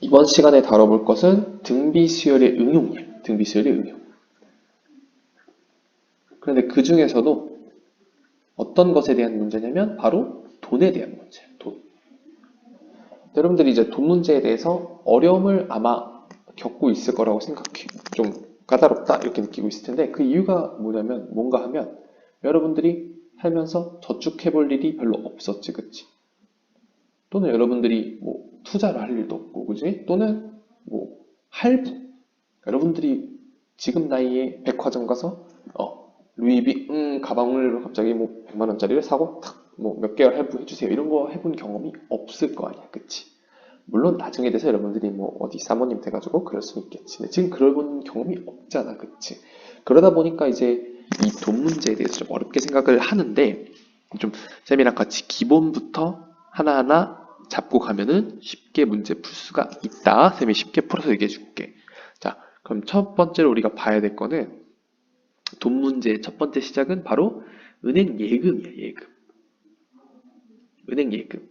이번 시간에 다뤄볼 것은 등비수열의 응용이에요. 등비수열의 응용. 그런데 그 중에서도 어떤 것에 대한 문제냐면 바로 돈에 대한 문제예요. 돈. 여러분들이 이제 돈 문제에 대해서 어려움을 아마 겪고 있을 거라고 생각해요. 좀 까다롭다 이렇게 느끼고 있을 텐데 그 이유가 뭐냐면 뭔가 하면 여러분들이 살면서 저축해 볼 일이 별로 없었지, 그치? 또는 여러분들이 뭐 투자를 할 일도 없고, 그지? 또는 뭐 할부. 여러분들이 지금 나이에 백화점 가서 루이비 가방을 갑자기 뭐 100만 원짜리를 사고 탁 뭐 몇 개월 할부해 주세요. 이런 거 해본 경험이 없을 거 아니야, 그치? 물론 나중에 돼서 여러분들이 뭐 어디 사모님 돼가지고 그럴 수는 있겠지. 근데 지금 그럴 본 경험이 없잖아, 그치? 그러다 보니까 이제 이 돈 문제에 대해서 좀 어렵게 생각을 하는데 좀 쌤이랑 같이 기본부터 하나하나 잡고 가면은 쉽게 문제 풀 수가 있다. 쌤이 쉽게 풀어서 얘기해 줄게. 자, 그럼 첫 번째로 우리가 봐야 될 거는 돈 문제의 첫 번째 시작은 바로 은행 예금이야, 예금. 은행 예금.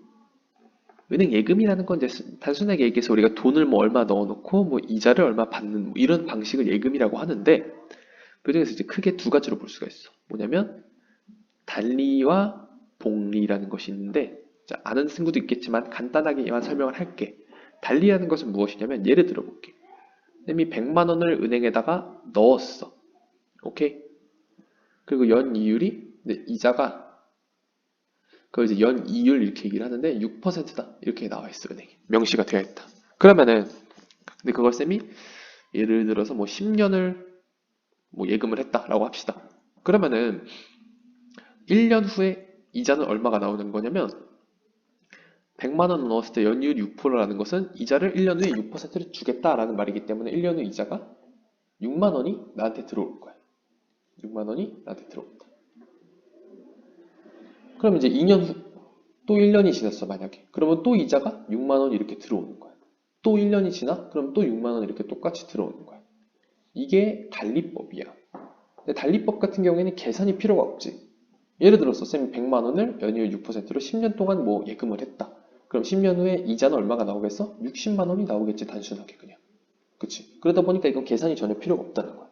은행 예금이라는 건 이제 단순하게 얘기해서 우리가 돈을 뭐 얼마 넣어놓고 뭐 이자를 얼마 받는 뭐 이런 방식을 예금이라고 하는데 그중에서 이제 크게 두 가지로 볼 수가 있어. 뭐냐면 달리와 복리라는 것이 있는데 자, 아는 친구도 있겠지만 간단하게만 설명을 할게. 달리라는 것은 무엇이냐면 예를 들어볼게. 쌤이 100만 원을 은행에다가 넣었어. 오케이? 그리고 연이율이 이자가 그걸 이제 연이율 이렇게 얘기를 하는데 6%다 이렇게 나와 있어 은행에 명시가 되어 있다. 그러면은 근데 그걸 쌤이 예를 들어서 뭐 10년을 뭐 예금을 했다라고 합시다. 그러면은 1년 후에 이자는 얼마가 나오는 거냐면 100만 원 넣었을 때 연이율 6%라는 것은 이자를 1년 후에 6%를 주겠다라는 말이기 때문에 1년 후 이자가 6만 원이 나한테 들어올 거야. 6만 원이 나한테 들어온다. 그럼 이제 2년 후 또 1년이 지났어 만약에. 그러면 또 이자가 6만 원 이렇게 들어오는 거야. 또 1년이 지나? 그럼 또 6만 원 이렇게 똑같이 들어오는 거야. 이게 달리법이야. 근데 달리법 같은 경우에는 계산이 필요가 없지. 예를 들어서 쌤이 100만 원을 연이율 6%로 10년 동안 뭐 예금을 했다. 그럼 10년 후에 이자는 얼마가 나오겠어? 60만 원이 나오겠지 단순하게 그냥. 그치? 그러다 보니까 이건 계산이 전혀 필요가 없다는 거야.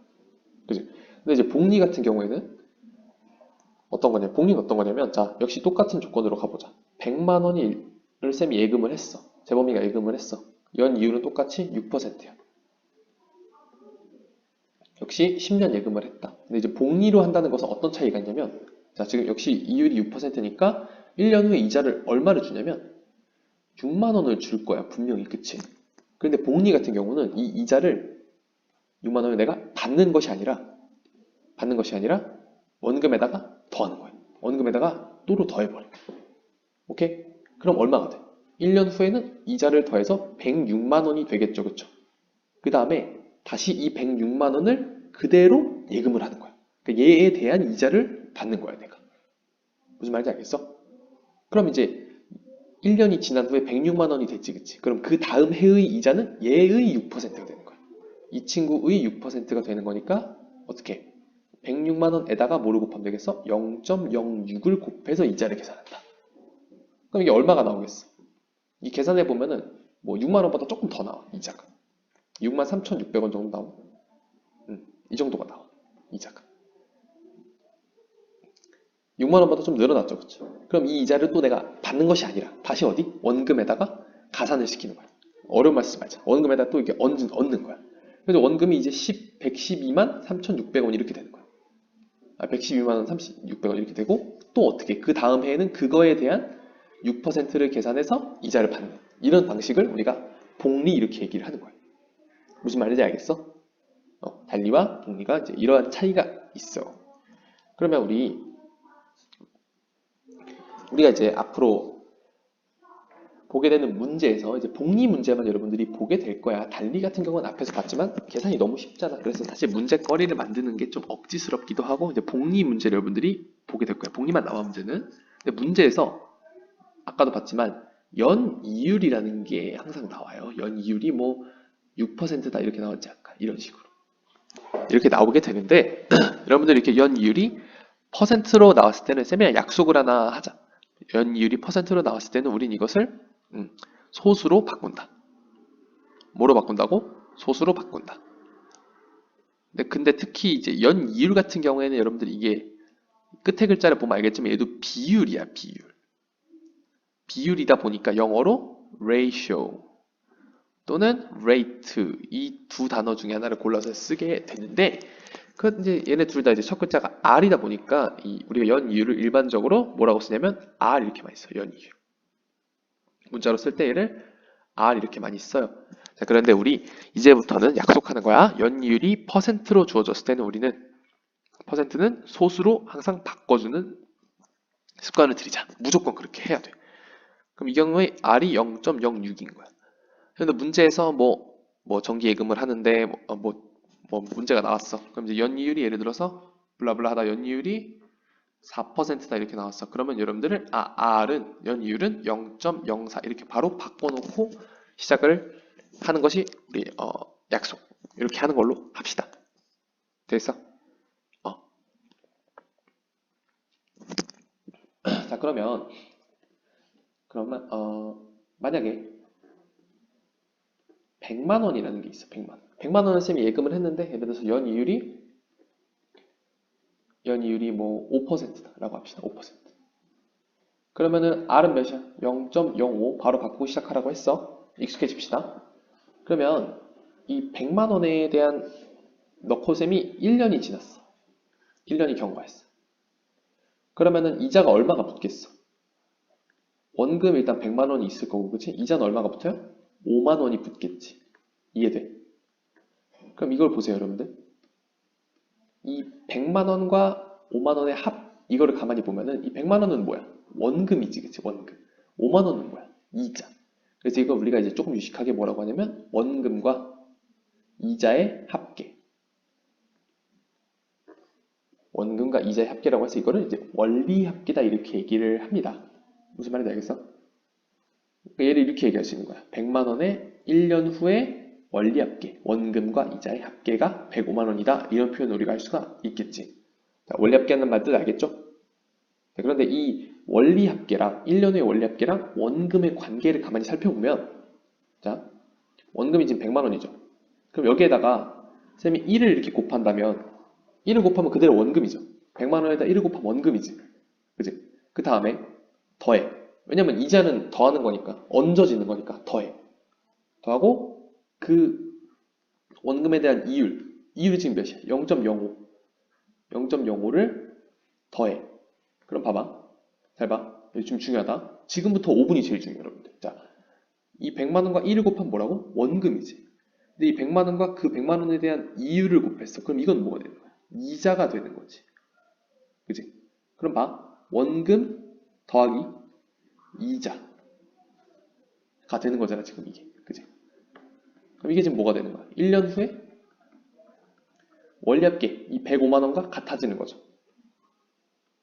그치? 근데 이제 복리 같은 경우에는 어떤 거냐? 복리는 어떤 거냐면 자 역시 똑같은 조건으로 가보자. 100만 원을 쌤이 예금을 했어. 재범이가 예금을 했어. 연 이율은 똑같이 6%야. 역시 10년 예금을 했다. 근데 이제 복리로 한다는 것은 어떤 차이가 있냐면 자 지금 역시 이율이 6%니까 1년 후에 이자를 얼마를 주냐면 6만 원을 줄 거야. 분명히 그치? 그런데 복리 같은 경우는 이 이자를 6만 원을 내가 받는 것이 아니라 원금에다가 더하는 거야. 원금에다가 또로 더해버려. 오케이? 그럼 얼마가 돼? 1년 후에는 이자를 더해서 106만 원이 되겠죠. 그쵸? 그 다음에 다시 이 106만 원을 그대로 예금을 하는 거야. 그러니까 얘에 대한 이자를 받는 거야, 내가. 무슨 말인지 알겠어? 그럼 이제 1년이 지난 후에 106만 원이 됐지, 그치? 그럼 그 다음 해의 이자는 얘의 6%가 되는 거야. 이 친구의 6%가 되는 거니까 어떻게? 106만 원에다가 뭐를 곱하면 되겠어? 0.06을 곱해서 이자를 계산한다. 그럼 이게 얼마가 나오겠어? 이 계산해 보면은 뭐 6만 원보다 조금 더 나와, 이자가. 6만 3,600원 정도 나오고 이 정도가 나와 이자가 6만 원보다 좀 늘어났죠, 그렇죠? 그럼 이 이자를 또 내가 받는 것이 아니라 다시 어디 원금에다가 가산을 시키는 거야. 어려운 말씀 말자. 원금에다 또 이게 얻는 거야. 그래서 원금이 이제 112만 3,600원 이렇게 되는 거야. 112만 원 3,600원 이렇게 되고 또 어떻게 그 다음 해에는 그거에 대한 6%를 계산해서 이자를 받는 이런 방식을 우리가 복리 이렇게 얘기를 하는 거야. 무슨 말인지 알겠어? 달리와 복리가 이제 이러한 차이가 있어. 그러면 우리가 이제 앞으로 보게 되는 문제에서 이제 복리 문제만 여러분들이 보게 될 거야. 달리 같은 경우는 앞에서 봤지만 계산이 너무 쉽잖아. 그래서 사실 문제거리를 만드는 게 좀 억지스럽기도 하고 이제 복리 문제를 여러분들이 보게 될 거야. 복리만 나와 문제는. 근데 문제에서 아까도 봤지만 연이율이라는 게 항상 나와요. 연이율이 뭐 6%다 이렇게 나왔지 아까 이런 식으로. 이렇게 나오게 되는데 여러분들 이렇게 연이율이 퍼센트로 나왔을 때는 쌤이랑 약속을 하나 하자. 연이율이 퍼센트로 나왔을 때는 우린 이것을 소수로 바꾼다. 뭐로 바꾼다고? 소수로 바꾼다. 근데 특히 이제 연이율 같은 경우에는 여러분들이 이게 끝에 글자를 보면 알겠지만 얘도 비율이야, 비율. 비율이다 보니까 영어로 ratio 또는 rate 이 두 단어 중에 하나를 골라서 쓰게 되는데 그 이제 얘네 둘 다 이제 첫 글자가 R이다 보니까 우리가 연이율을 일반적으로 뭐라고 쓰냐면 R 이렇게 많이 써요. 연이율. 문자로 쓸 때 얘를 R 이렇게 많이 써요. 자, 그런데 우리 이제부터는 약속하는 거야. 연이율이 퍼센트로 주어졌을 때는 우리는 퍼센트는 소수로 항상 바꿔주는 습관을 들이자. 무조건 그렇게 해야 돼. 그럼 이 경우에 R이 0.06인 거야. 근데 문제에서 뭐 정기 예금을 하는데 뭐 문제가 나왔어. 그럼 이제 연이율이 예를 들어서 블라블라 하다 연이율이 4%다 이렇게 나왔어. 그러면 여러분들은 R은 연이율은 0.04 이렇게 바로 바꿔놓고 시작을 하는 것이 우리 약속. 이렇게 하는 걸로 합시다. 됐어? 자, 그러면 만약에 100만 원이라는 게 있어. 100만 원. 100만 원을 쌤이 예금을 했는데 예를 들어서 연이율이 뭐 5%다라고 합시다. 5%. 그러면은 R은 몇이야? 0.05 바로 바꾸고 시작하라고 했어. 익숙해집시다. 그러면 이 100만 원에 대한 넣고 쌤이 1년이 지났어. 1년이 경과했어. 그러면은 이자가 얼마가 붙겠어? 원금 일단 100만 원이 있을 거고, 그치? 이자는 얼마가 붙어요? 5만 원이 붙겠지. 이해돼? 그럼 이걸 보세요, 여러분들. 이 100만 원과 5만 원의 이거를 가만히 보면은 이 100만 원은 뭐야? 원금이지, 그치? 원금. 5만 원은 뭐야? 이자. 그래서 이거 우리가 이제 조금 유식하게 뭐라고 하냐면 원금과 이자의 합계. 원금과 이자의 합계라고 해서 이거를 이제 원리 합계다 이렇게 얘기를 합니다. 무슨 말인지 알겠어? 그러니까 얘를 이렇게 얘기할 수 있는 거야. 100만 원에 1년 후에 원리 합계, 원금과 이자의 합계가 105만 원이다. 이런 표현을 우리가 할 수가 있겠지. 자, 원리 합계하는 말 뜻 알겠죠? 자, 그런데 이 원리 합계랑 1년 후의 원리 합계랑 원금의 관계를 가만히 살펴보면 자, 원금이 지금 100만 원이죠. 그럼 여기에다가 쌤이 1을 이렇게 곱한다면 1을 곱하면 그대로 원금이죠. 100만 원에다 1을 곱하면 원금이지. 그지? 그 다음에 더해. 왜냐면 이자는 더하는 거니까 얹어지는 거니까 더해. 더하고 그 원금에 대한 이율이 지금 몇이야? 0.05. 0.05를 더해. 그럼 봐봐. 잘 봐. 이거 좀 중요하다. 지금부터 5분이 제일 중요해요, 여러분들. 자, 이 100만 원과 1을 곱하면 뭐라고? 원금이지. 근데 이 100만 원과 그 100만 원에 대한 이율을 곱했어. 그럼 이건 뭐가 되는 거야? 이자가 되는 거지. 그지? 그럼 봐. 원금 더하기 이자가 되는 거잖아, 지금 이게. 그지? 그럼 이게 지금 뭐가 되는 거야? 1년 후에 원리합계 이 105만 원과 같아지는 거죠.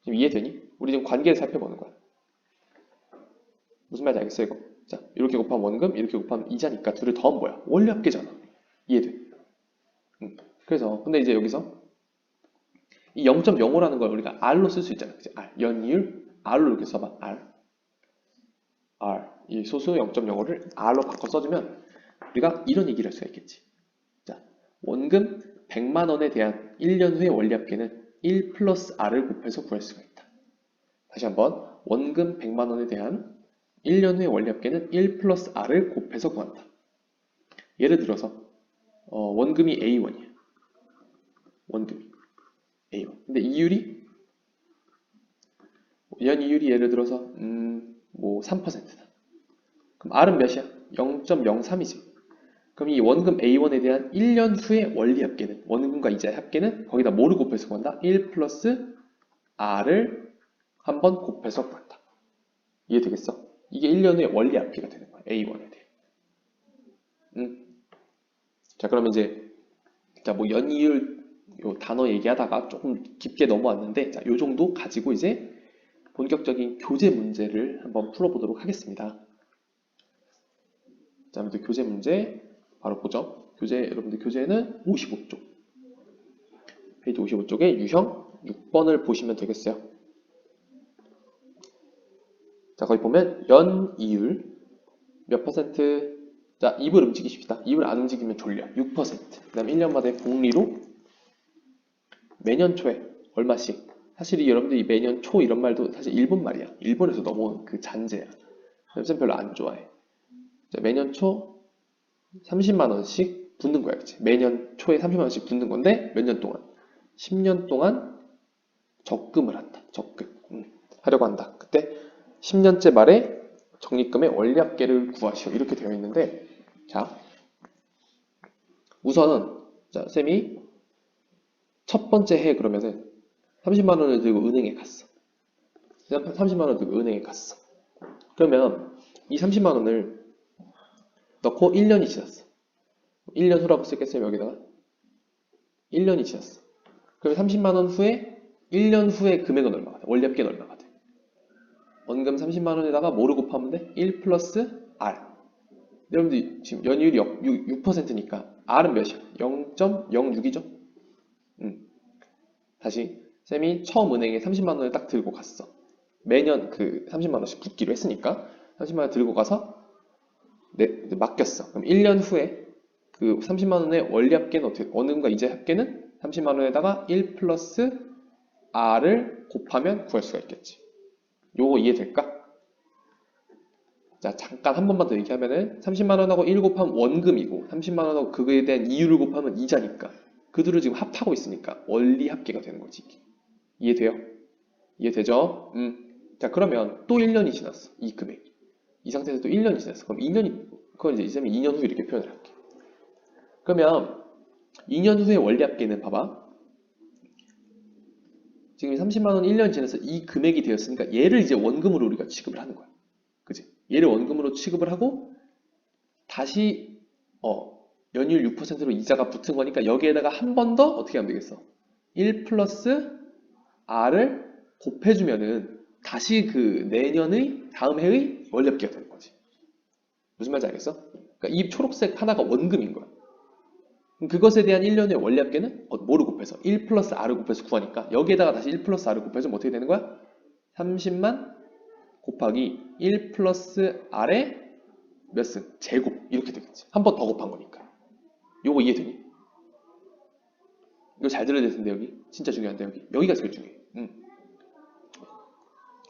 지금 이해되니? 우리 지금 관계를 살펴보는 거야. 무슨 말인지 알겠어, 이거? 자, 이렇게 곱하면 원금, 이렇게 곱하면 이자니까 둘을 더하면 뭐야? 원리합계잖아. 이해돼? 그래서 근데 이제 여기서 이 0.05라는 걸 우리가 R로 쓸 수 있잖아. 그치? R. 연이율 R로 이렇게 써봐. R. 이 소수 0.05를 R로 바꿔 써주면 우리가 이런 얘기를 할 수가 있겠지. 자, 원금 100만 원에 대한 1년 후의 원리합계는 1 플러스 R을 곱해서 구할 수가 있다. 다시 한번 원금 100만 원에 대한 1년 후의 원리합계는 1 플러스 R을 곱해서 구한다. 예를 들어서 원금이 A1이야. 원금이 A1. 근데 이율이 연이율이 예를 들어서 뭐 3%다. 그럼 R은 몇이야? 0.03이지. 그럼 이 원금 A1에 대한 1년 후의 원리 합계는 원금과 이자의 합계는 거기다 뭐를 곱해서 구한다? 1 플러스 R을 한번 곱해서 구한다. 이해되겠어? 이게 1년 후의 원리 합계가 되는 거야. A1에 대해. 자, 그러면 이제 뭐 연이율 요 단어 얘기하다가 조금 깊게 넘어왔는데 자, 요 정도 가지고 이제 본격적인 교재 문제를 한번 풀어보도록 하겠습니다. 자, 먼저 교재 문제 바로 보죠. 여러분들 교재는 55쪽. 페이지 55쪽에 유형 6번을 보시면 되겠어요. 자, 거기 보면 연이율 몇 퍼센트? 자, 입을 움직이십시다. 입을 안 움직이면 졸려. 6%. 그 다음에 1년마다 복리로 매년 초에 얼마씩. 사실 여러분들이 매년 초 이런 말도 사실 일본 말이야. 일본에서 넘어온 그 잔재야. 쌤 별로 안 좋아해. 자, 매년 초 30만 원씩 붓는 거야. 그치? 매년 초에 30만 원씩 붓는 건데 몇 년 동안? 10년 동안 적금을 한다. 적금. 하려고 한다. 그때 10년째 말에 적립금의 원리합계를 구하시오. 이렇게 되어 있는데, 자, 우선은, 자, 쌤이 첫 번째 해 그러면은 30만 원을 들고 은행에 갔어. 30만 원을 들고 은행에 갔어. 그러면 이 30만 원을 넣고 1년이 지났어. 1년 후라고 쓰겠어요, 여기다가? 1년이 지났어. 그러면 30만 원 후에 1년 후에 금액은 얼마가 돼? 원리합계는 얼마가 돼? 원금 30만 원에다가 뭐를 곱하면 돼? 1 플러스 R. 여러분들 지금 연이율이 6%니까 R은 몇이야? 0.06이죠? 다시 쌤이 처음 은행에 30만 원을 딱 들고 갔어. 매년 그 30만 원씩 붓기로 했으니까 30만 원 들고 가서 맡겼어. 그럼 1년 후에 그 30만 원의 원리합계는 어떻게? 원금과 이자 합계는 30만 원에다가 1 플러스 R을 곱하면 구할 수가 있겠지. 요거 이해될까? 자, 잠깐 한 번만 더 얘기하면은 30만 원하고 1 곱하면 원금이고 30만 원하고 그거에 대한 이유를 곱하면 이자니까 그 둘을 지금 합하고 있으니까 원리합계가 되는 거지. 이해돼요? 이해되죠? 자, 그러면 또 1년이 지났어. 이 금액이. 이 상태에서 또 1년이 지났어. 그럼 2년이, 그건 이제 이쌤이 2년 후 이렇게 표현을 할게. 그러면 2년 후의 원리합계는 봐봐. 지금 30만 원 1년 지나서 이 금액이 되었으니까 얘를 이제 원금으로 우리가 취급을 하는 거야. 그치? 얘를 원금으로 취급을 하고 다시 연이율 6%로 이자가 붙은 거니까 여기에다가 한 번 더 어떻게 하면 되겠어? 1 플러스 R을 곱해주면은 다시 그 내년의 다음 해의 원리합계가 되는 거지. 무슨 말인지 알겠어? 그러니까 이 초록색 하나가 원금인 거야. 그것에 대한 1년의 원리합계는 뭐를 곱해서? 1 플러스 R을 곱해서 구하니까 여기에다가 다시 1 플러스 R을 곱해주면 어떻게 되는 거야? 30만 곱하기 1 플러스 R의 몇 승? 제곱 이렇게 되겠지. 한 번 더 곱한 거니까. 요거 이해되니? 이거 잘 들어야 될 텐데 여기 진짜 중요한데 여기가 제일 중요해.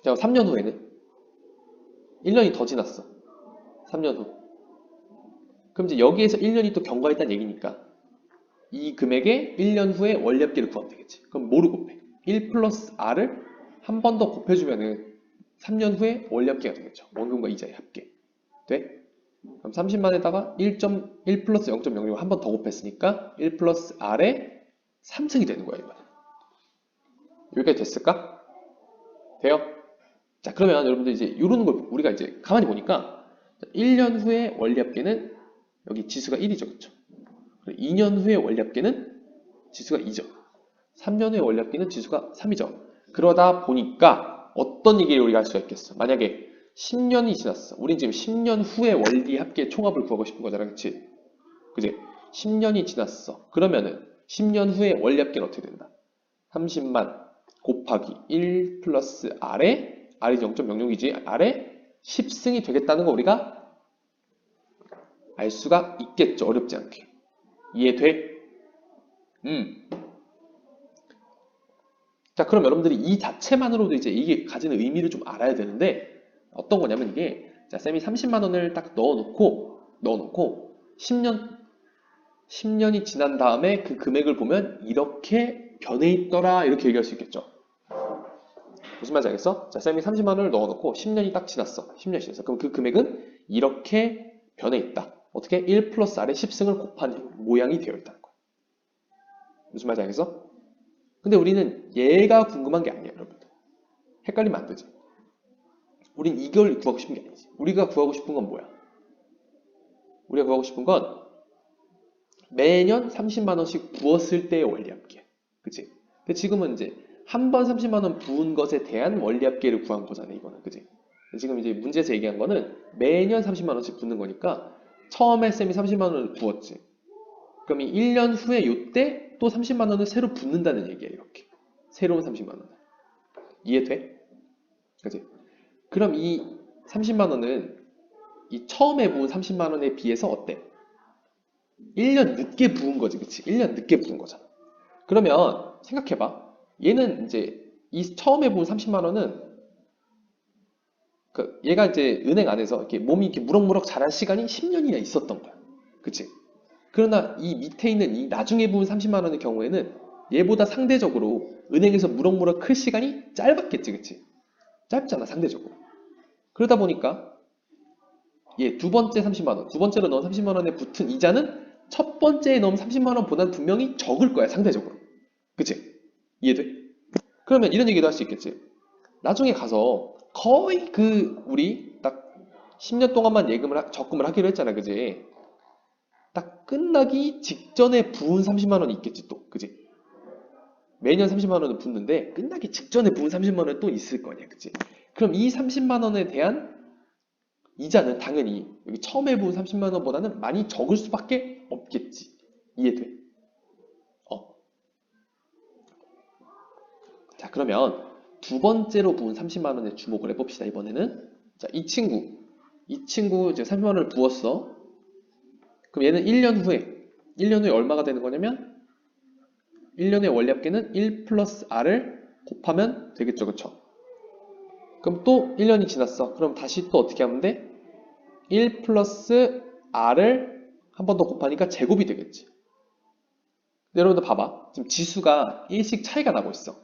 자, 3년 후에는 1년이 더 지났어. 3년 후. 그럼 이제 여기에서 1년이 또 경과했다는 얘기니까 이 금액의 1년 후에 원리합계를 구하면 되겠지. 그럼 뭐를 곱해? 1 플러스 R을 한 번 더 곱해주면은 3년 후에 원리합계가 되겠죠. 원금과 이자의 합계. 돼? 그럼 30만에다가 1 플러스 0.06을 한 번 더 곱했으니까 1 플러스 R의 3승이 되는 거야, 이번에. 여기까지 됐을까? 돼요? 자, 그러면 여러분들 이제 이런 걸 우리가 이제 가만히 보니까 1년 후에 원리합계는 여기 지수가 1이죠. 그쵸? 2년 후에 원리합계는 지수가 2죠. 3년 후에 원리합계는 지수가 3이죠. 그러다 보니까 어떤 얘기를 우리가 할 수가 있겠어? 만약에 10년이 지났어. 우린 지금 10년 후에 원리합계 총합을 구하고 싶은 거잖아. 그치? 그지? 10년이 지났어. 그러면은 10년 후에 원리합계는 어떻게 된다? 30만 곱하기 1 플러스 R에 R이 0.06이지. R에 10승이 되겠다는 거 우리가 알 수가 있겠죠. 어렵지 않게. 이해돼? 자, 그럼 여러분들이 이 자체만으로도 이제 이게 가지는 의미를 좀 알아야 되는데 어떤 거냐면 이게 자, 쌤이 30만 원을 딱 넣어놓고 10년이 지난 다음에 그 금액을 보면 이렇게 변해 있더라 이렇게 얘기할 수 있겠죠. 무슨 말인지 알겠어? 자, 쌤이 30만 원을 넣어놓고 10년이 딱 지났어. 10년이 지났어. 그럼 그 금액은 이렇게 변해 있다. 어떻게? 1 플러스 R의 10승을 곱한 모양이 되어 있다는 거야. 무슨 말인지 알겠어? 근데 우리는 얘가 궁금한 게 아니야, 여러분들. 헷갈리면 안 되지. 우린 이걸 구하고 싶은 게 아니지. 우리가 구하고 싶은 건 뭐야? 우리가 구하고 싶은 건 매년 30만 원씩 부었을 때의 원리합계. 그치? 근데 지금은 이제 한 번 30만 원 부은 것에 대한 원리합계를 구한 거잖아, 이거는. 그치? 지금 이제 문제에서 얘기한 거는 매년 30만 원씩 붓는 거니까 처음에 쌤이 30만 원을 부었지. 그럼 이 1년 후에 이때 또 30만 원을 새로 붓는다는 얘기야, 이렇게. 새로운 30만 원. 이해돼? 그치? 그럼 이 30만 원은 이 처음에 부은 30만 원에 비해서 어때? 1년 늦게 부은 거지, 그치? 1년 늦게 부은 거잖아. 그러면 생각해봐. 얘는 이제 이 처음에 부은 30만 원은 얘가 이제 은행 안에서 이렇게 몸이 이렇게 무럭무럭 자랄 시간이 10년이나 있었던 거야. 그치? 그러나 이 밑에 있는 이 나중에 부은 30만 원의 경우에는 얘보다 상대적으로 은행에서 무럭무럭 클 시간이 짧았겠지, 그치? 짧잖아, 상대적으로. 그러다 보니까 얘 두 번째 30만 원, 두 번째로 넣은 30만 원에 붙은 이자는 첫 번째에 넣은 30만 원보다는 분명히 적을 거야, 상대적으로. 그치? 이해돼? 그러면 이런 얘기도 할 수 있겠지. 나중에 가서 거의 우리 딱 10년 동안만 적금을 하기로 했잖아, 그지? 딱 끝나기 직전에 부은 30만 원이 있겠지, 또. 그지? 매년 30만 원은 붓는데 끝나기 직전에 부은 30만 원이 또 있을 거 아니야, 그치? 그럼 이 30만 원에 대한 이자는 당연히 여기 처음에 부은 30만 원보다는 많이 적을 수밖에 없겠지. 이해돼? 자, 그러면 두 번째로 부은 30만 원에 주목을 해봅시다, 이번에는. 자, 이 친구 이제 30만 원을 부었어. 그럼 얘는 1년 후에 얼마가 되는 거냐면 1년의 원리합계는 1 플러스 r을 곱하면 되겠죠, 그쵸? 그럼 또 1년이 지났어. 그럼 다시 또 어떻게 하면 돼? 1 플러스 r을 한 번 더 곱하니까 제곱이 되겠지. 여러분들 봐봐. 지금 지수가 1씩 차이가 나고 있어.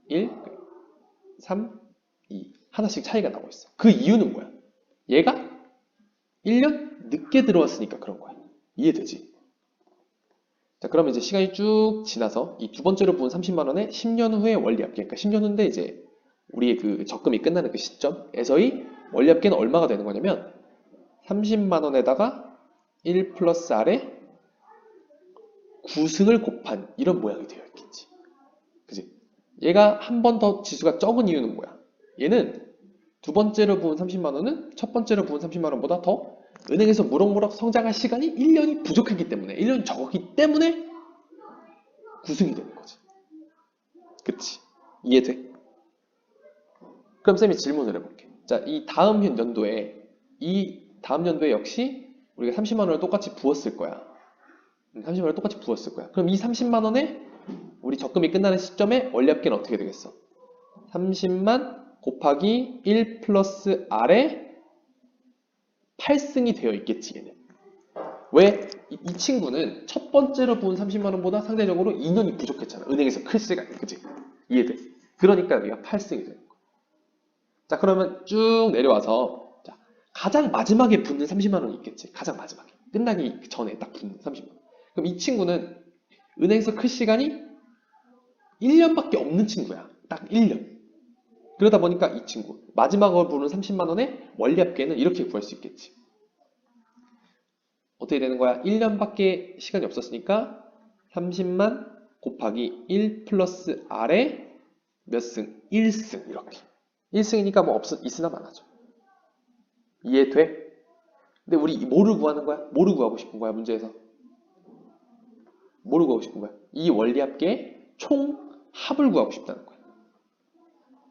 1, 3, 2 하나씩 차이가 나고 있어. 그 이유는 뭐야? 얘가 1년 늦게 들어왔으니까 그런 거야. 이해되지? 자, 그러면 이제 시간이 쭉 지나서 이 두 번째로 부은 30만 원에 10년 후에 원리합계, 그러니까 10년 후인데 이제 우리의 그 적금이 끝나는 그 시점에서의 원리합계는 얼마가 되는 거냐면 30만 원에다가 1 플러스 r에 9승을 곱한 이런 모양이 되어 있겠지. 그지? 얘가 한 번 더 지수가 적은 이유는 뭐야? 얘는 두 번째로 부은 30만 원은 첫 번째로 부은 30만 원보다 더 은행에서 무럭무럭 성장할 시간이 1년이 부족했기 때문에 1년이 적었기 때문에 9승이 되는 거지. 그치? 이해돼? 그럼 쌤이 질문을 해볼게. 자, 이 다음 연도에 역시 우리가 30만 원을 똑같이 부었을 거야. 30만 원을 똑같이 부었을 거야. 그럼 이 30만 원에 우리 적금이 끝나는 시점에 원리합계는 어떻게 되겠어? 30만 곱하기 1 플러스 r에 8승이 되어 있겠지, 얘는. 왜? 이 친구는 첫 번째로 부은 30만 원보다 상대적으로 2년이 부족했잖아. 은행에서 클 시간이. 그치? 이해돼? 그러니까 여기가 8승이 되는 거야. 자, 그러면 쭉 내려와서 자, 가장 마지막에 붙는 30만 원이 있겠지. 가장 마지막에. 끝나기 전에 딱 붙는 30만 원. 그럼 이 친구는 은행에서 클 시간이 1년밖에 없는 친구야. 딱 1년. 그러다 보니까 이 친구 마지막으로 부는 30만 원의 원리합계는 이렇게 구할 수 있겠지. 어떻게 되는 거야? 1년밖에 시간이 없었으니까 30만 곱하기 1 플러스 r에 몇 승? 1승 이렇게. 1승이니까 뭐 있으나 마나죠. 이해돼? 근데 우리 뭐를 구하는 거야? 뭐를 구하고 싶은 거야, 문제에서? 뭐를 구하고 싶은 거야? 이 원리합계의 총 합을 구하고 싶다는 거야.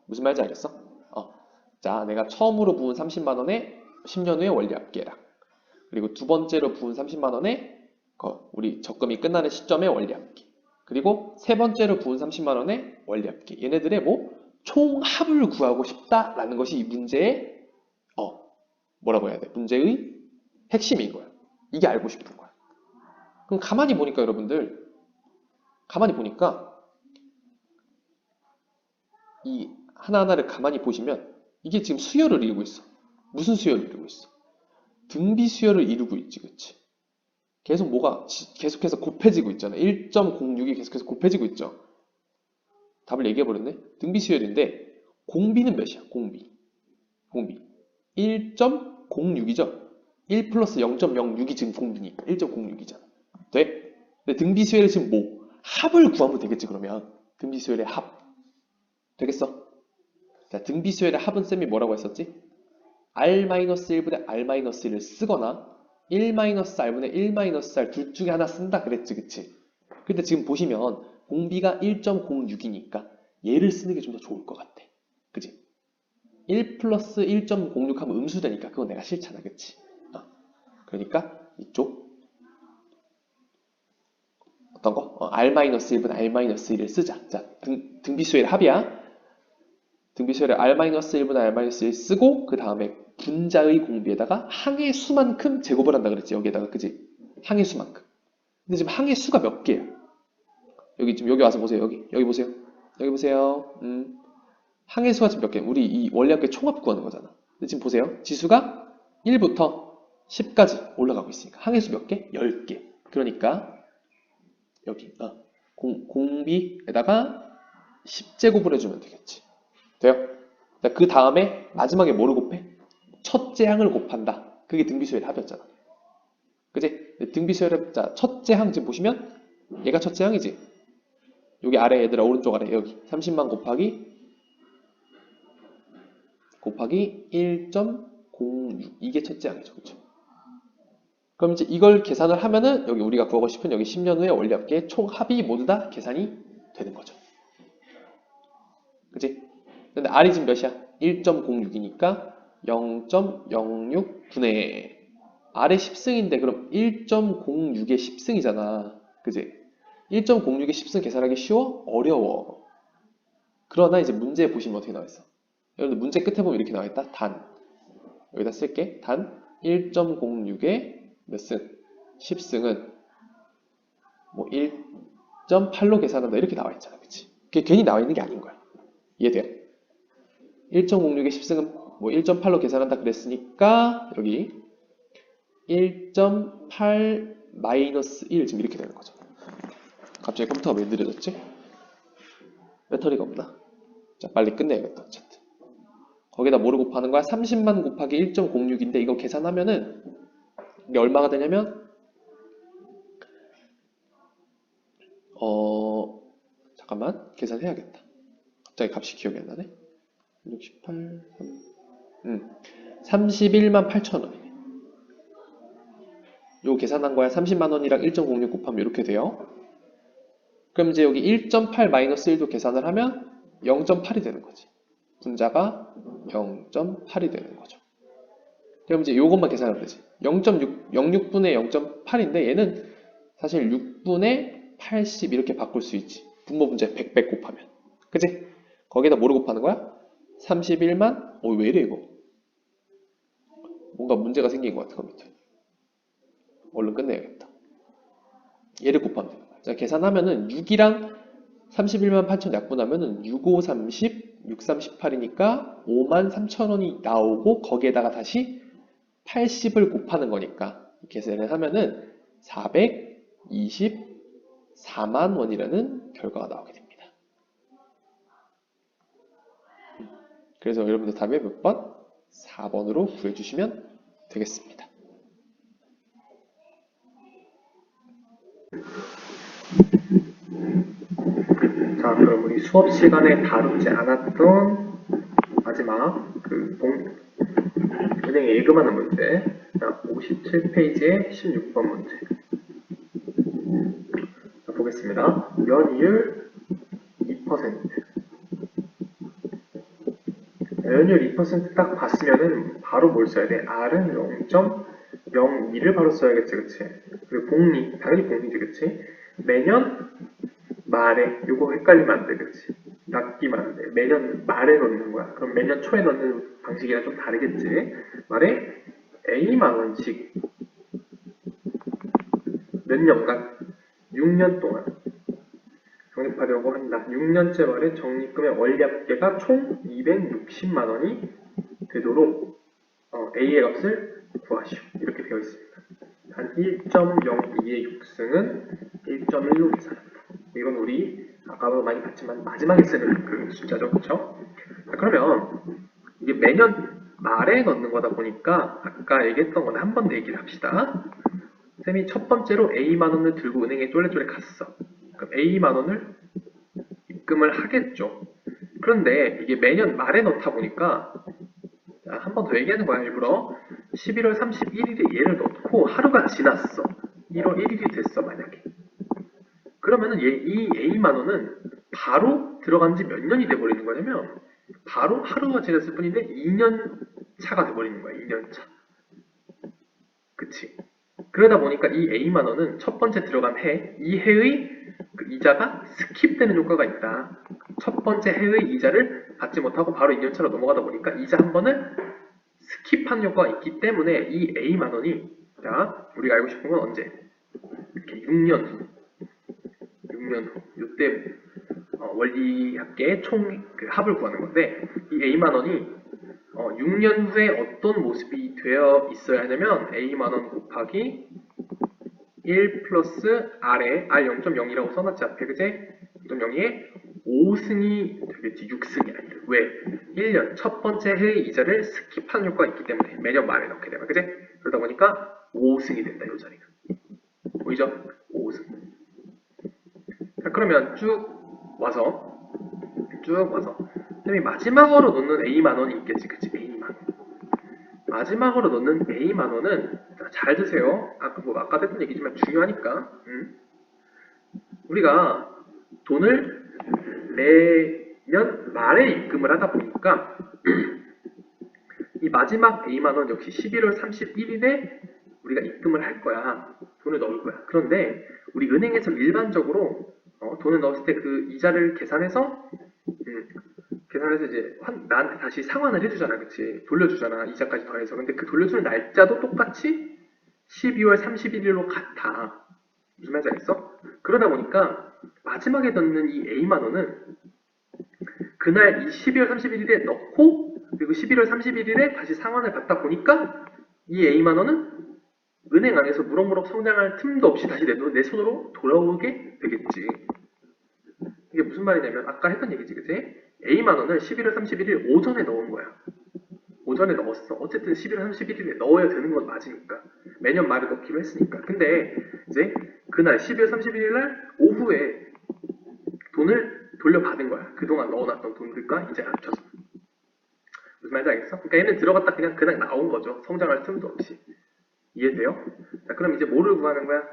무슨 말인지 알겠어? 자, 내가 처음으로 부은 30만 원에 10년 후에 원리합계랑 그리고 두 번째로 부은 30만 원에 우리 적금이 끝나는 시점에 원리합계 그리고 세 번째로 부은 30만 원에 원리합계 얘네들의 총합을 구하고 싶다라는 것이 이 문제의 뭐라고 해야 돼? 문제의 핵심인 거야. 이게 알고 싶은 거야. 그럼 가만히 보니까 여러분들 가만히 보니까 이 하나하나를 가만히 보시면 이게 지금 수열을 이루고 있어. 무슨 수열을 이루고 있어? 등비 수열을 이루고 있지, 그치? 계속 계속해서 곱해지고 있잖아. 1.06이 계속해서 곱해지고 있죠. 답을 얘기해버렸네. 등비 수열인데 공비는 몇이야? 공비 1.06이죠. 1 플러스 0.06이 지금 공비니까 1.06이잖아. 돼? 근데 등비 수열의 지금 합을 구하면 되겠지, 그러면. 등비 수열의 합. 되겠어? 자, 등비 수열의 합은 쌤이 뭐라고 했었지? R-1분의 R-1을 쓰거나 1-R분의 1-R 둘 중에 하나 쓴다 그랬지, 그치? 근데 지금 보시면 공비가 1.06이니까 얘를 쓰는 게 좀 더 좋을 것 같아. 그치? 1 플러스 1.06 하면 음수되니까 그건 내가 싫잖아, 그치? 그러니까 이쪽 어떤 거? R-1분 R-1을 쓰자. 자, 등비수열의 합이야. 등비수열의 R-1분 R-1 쓰고 그 다음에 분자의 공비에다가 항의 수만큼 제곱을 한다 그랬지, 여기에다가. 그지? 항의 수만큼. 근데 지금 항의 수가 몇 개야? 지금 여기 와서 보세요. 여기 보세요. 여기 보세요. 항의 수가 지금 몇 개? 우리 이 원리학교의 총합 구하는 거잖아. 근데 지금 보세요. 지수가 1부터 10까지 올라가고 있으니까 항의 수 몇 개? 10개. 그러니까 여기 공비에다가 10제곱을 해주면 되겠지. 돼요? 그 다음에 마지막에 뭐를 곱해? 첫째 항을 곱한다. 그게 등비수열의 합이었잖아. 그지? 등비수열의 첫째 항 지금 보시면 얘가 첫째 항이지. 여기 아래 얘들아, 오른쪽 아래 여기 30만 곱하기 1.06 이게 첫째 항이죠. 그렇죠? 그럼 이제 이걸 계산을 하면은 여기 우리가 구하고 싶은 여기 10년 후에 원리합계의 총 합이 모두 다 계산이 되는 거죠. 그치? 근데 R이 지금 몇이야? 1.06이니까 0.06분의 R의 10승인데 그럼 1.06의 10승이잖아. 그치? 1.06의 10승 계산하기 쉬워? 어려워. 그러나 이제 문제 보시면 어떻게 나와있어? 여러분들 문제 끝에 보면 이렇게 나와있다. 단. 여기다 쓸게. 단 1.06의 몇 승? 10승은 뭐 1.8로 계산한다. 이렇게 나와있잖아. 그치? 그게 괜히 나와있는 게 아닌 거야. 이해돼요? 1.06의 10승은 뭐 1.8로 계산한다 그랬으니까 여기 1.8 마이너스 1 지금 이렇게 되는 거죠. 갑자기 컴퓨터가 왜 느려졌지? 배터리가 없나? 자, 빨리 끝내야겠다. 어쨌든 거기다 뭐를 곱하는 거야? 30만 곱하기 1.06인데 이거 계산하면은 이게 얼마가 되냐면 잠깐만 계산해야겠다. 갑자기 값이 기억이 안 나네. 68 31만 8천 원이네. 요 계산한 거야. 30만 원이랑 1.06 곱하면 이렇게 돼요. 그럼 이제 여기 1.8 마이너스 1도 계산을 하면 0.8이 되는 거지. 분자가 0.8이 되는 거죠. 그럼 이제 요것만 계산하면 되지. 0.06분의 0.8인데 얘는 사실 6분의 80 이렇게 바꿀 수 있지. 분모 분자 100 곱하면. 그치? 거기다 뭐를 곱하는 거야? 31만? 왜 이래 이거? 뭔가 문제가 생긴 것 같아. 컴퓨터. 얼른 끝내야겠다. 얘를 곱하면 되는 거야. 자, 계산하면은 6이랑 31만 8천 약분하면은 6, 5, 30, 6, 3, 18이니까 5만 3천 원이 나오고 거기에다가 다시 80을 곱하는 거니까 계산을 하면은 424만 원이라는 결과가 나오게 됩니다. 그래서 여러분들 답이 몇 번? 4번으로 구해주시면 되겠습니다. 자, 그럼 우리 수업 시간에 다루지 않았던 마지막 은행 예금하는 문제. 자, 57페이지의 16번 문제. 자, 보겠습니다. 연이율 2%. 연이율 2%딱 봤으면은 바로 뭘 써야 돼? R은 0.02를 바로 써야겠지, 그치? 그리고 복리, 당연히 복리지, 그치? 매년 말에, 요거 헷갈리면 안 돼, 그치? 낚이면 안 돼. 매년 말에 넣는 거야. 그럼 매년 초에 넣는 방식이랑 좀 다르겠지? 말에 A만 원씩 몇 년간? 6년 동안 적립하려고 한다. 6년째 말에 적립금의 원리합계가 총 260만 원이 되도록 A의 값을 구하시오. 이렇게 되어 있습니다. 단 1.02의 6승은 1.1로 계산한다. 이건 우리 아까도 많이 봤지만 마지막에 쓰는 그 숫자죠. 그쵸? 자, 그러면 이게 매년 말에 넣는 거다 보니까 아까 얘기했던 거는 한 번 더 얘기를 합시다. 쌤이 첫 번째로 A만 원을 들고 은행에 쫄래쫄래 갔어. 그럼 A만 원을 입금을 하겠죠. 그런데 이게 매년 말에 넣다 보니까 한 번 더 얘기하는 거야, 일부러. 11월 31일에 얘를 넣고 하루가 지났어. 1월 1일이 됐어, 만약에. 그러면은 이 A만 원은 바로 들어간 지 몇 년이 돼버리는 거냐면 바로 하루가 지났을 뿐인데 2년 차가 돼버리는 거야. 2년 차. 그치? 그러다 보니까 이 A만 원은 첫 번째 들어간 해, 이 해의 그 이자가 스킵되는 효과가 있다. 첫 번째 해의 이자를 받지 못하고 바로 2년차로 넘어가다 보니까 이자 한 번을 스킵하는 효과가 있기 때문에 이 A만 원이, 자, 우리가 알고 싶은 건 언제? 이렇게 6년 후. 6년 후. 이때 원리학계의 총 그 합을 구하는 건데, 이 A만 원이 6년 후에 어떤 모습이 되어 있어야 하냐면 A만 원 곱하기 1 플러스 R에 R 0.0이라고 써놨지 앞에, 그제? 0.02에 5승이 되겠지. 6승이 아니라. 왜? 1년 첫 번째 해의 이자를 스킵하는 효과가 있기 때문에 매년 말에 넣게 되면, 그제? 그러다 보니까 5승이 된다. 이 자리가 보이죠? 5승. 자, 그러면 쭉 와서 그다음에 마지막으로 넣는 A만 원이 있겠지. 그치? A만 원. 마지막으로 넣는 A만 원은, 잘 드세요. 아까도 했던 얘기지만 중요하니까. 우리가 돈을 내년 말에 입금을 하다 보니까 이 마지막 A만 원 역시 11월 31일에 우리가 입금을 할 거야. 돈을 넣을 거야. 그런데 우리 은행에서 일반적으로 돈을 넣었을 때 그 이자를 계산해서 이제 나한테 다시 상환을 해주잖아. 그치? 돌려주잖아. 이자까지 더해서. 근데 그 돌려주는 날짜도 똑같이 12월 31일로 같아. 무슨 말인지 알겠어? 그러다 보니까 마지막에 넣는 이 A만 원은 그날 이 12월 31일에 넣고, 그리고 11월 31일에 다시 상환을 받다 보니까 이 A만 원은 은행 안에서 무럭무럭 성장할 틈도 없이 다시 내 손으로 돌아오게 되겠지. 이게 무슨 말이냐면 아까 했던 얘기지, 그치? A만 원을 11월 31일 오전에 넣은 거야. 오전에 넣었어. 어쨌든 11월 31일에 넣어야 되는 건 맞으니까. 매년 말에 넣기로 했으니까. 근데 이제 그날 12월 31일 날 오후에 돈을 돌려받은 거야. 그동안 넣어놨던 돈들과 이제 합쳐서. 무슨 말인지 알겠어? 그러니까 얘는 들어갔다 그냥 나온 거죠. 성장할 틈도 없이. 이해돼요? 자, 그럼 이제 뭐를 구하는 거야?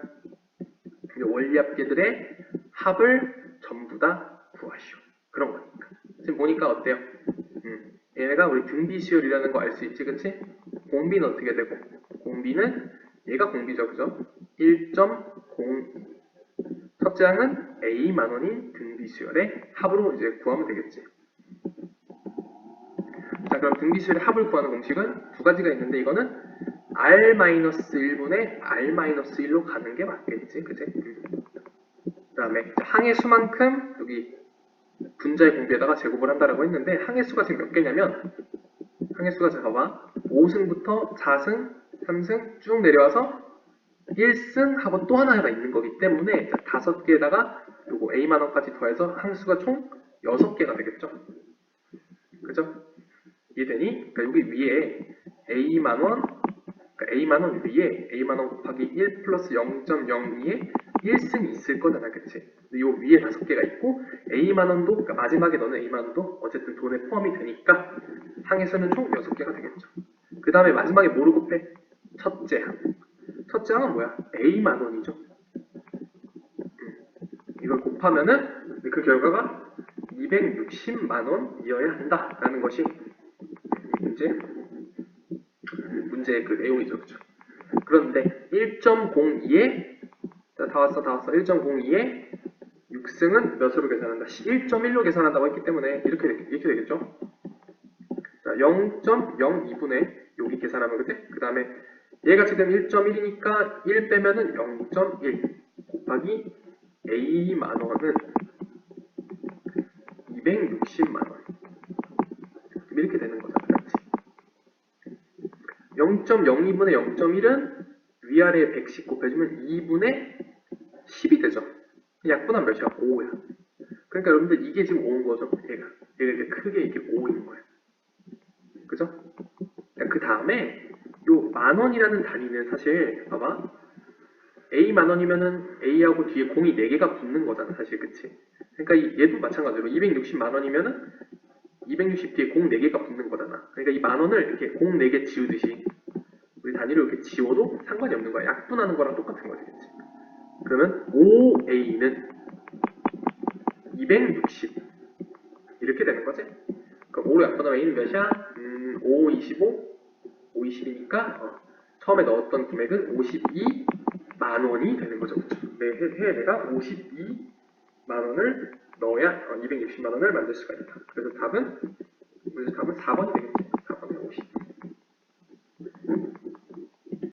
이제 원리합계들의 합을 전부 다 구하시오. 그런 거니까. 지금 보니까 어때요? 얘네가 우리 등비수열이라는 거 알 수 있지, 그치? 공비는 어떻게 되고? 공비는 얘가 공비죠, 그죠? 1.02. 첫째 항은 A만 원인 등비수열의 합으로 이제 구하면 되겠지. 자, 그럼 등비수열의 합을 구하는 공식은 두 가지가 있는데, 이거는 R-1분의 R-1로 가는 게 맞겠지, 그치? 그 다음에 항의 수만큼 여기 분자의 공비에다가 제곱을 한다라고 했는데, 항의 수가 지금 몇 개냐면, 항의 수가 자 봐봐, 5승부터 4승, 3승 쭉 내려와서 1승 하고 또 하나가 있는 거기 때문에 5개에다가 요거 A만 원까지 더해서 항 수가 총 6개가 되겠죠. 그죠? 이해되니? 그러니까 여기 위에 A만 원, 그러니까 A만 원 위에 A만 원 곱하기 1 플러스 0.02에 1승이 있을 거잖아, 그치? 근데 요 위에 5개가 있고, A만 원도, 그러니까 마지막에 넣는 A만 원도 어쨌든 돈에 포함이 되니까 항의 수는 총 6개가 되겠죠. 그 다음에 마지막에 뭐를 곱해? 첫째 항. 첫째 항은 뭐야? A만 원이죠. 이걸 곱하면은 그 결과가 260만 원이어야 한다라는 것이 문제의 그 내용이죠, 그죠? 그런데 1.02에 다 왔어. 1.02에 6승은 몇으로 계산한다? 1.1로 계산한다고 했기 때문에 이렇게 되겠죠? 자, 0.02분의 여기 계산하면, 그치? 그 다음에 얘가 지금 1.1이니까 1 빼면은 0.1 곱하기 A만 원은 260만 원. 이렇게 되는 거잖아, 그렇지? 0.02분의 0.1은 위아래에 110 곱해주면 2분의 10이 되죠. 약분한 몇이야? 5야. 그러니까 여러분들 이게 지금 5인 거죠. 얘가 이렇게 크게 이렇게 5인 거야. 그죠? 그 다음에 요 만원이라는 단위는 사실 봐봐, A만 원이면은 A하고 뒤에 공이 4개가 붙는 거잖아, 사실. 그치? 그러니까 얘도 마찬가지로 260만 원이면은 260 뒤에 공 4개가 붙는 거잖아. 그러니까 이 만원을 이렇게 공 4개 지우듯이 우리 단위로 이렇게 지워도 상관이 없는 거야. 약분하는 거랑 똑같은 거지, 그치? 그러면 5A는 260 이렇게 되는 거지. 그럼 5로 약분하면 A는 몇이야? 5, 25? 5, 22니까 처음에 넣었던 금액은 52만 원이 되는 거죠. 해에 내가 52만 원을 넣어야 260만 원을 만들 수가 있다. 그래서 답은 4번이 되겠죠.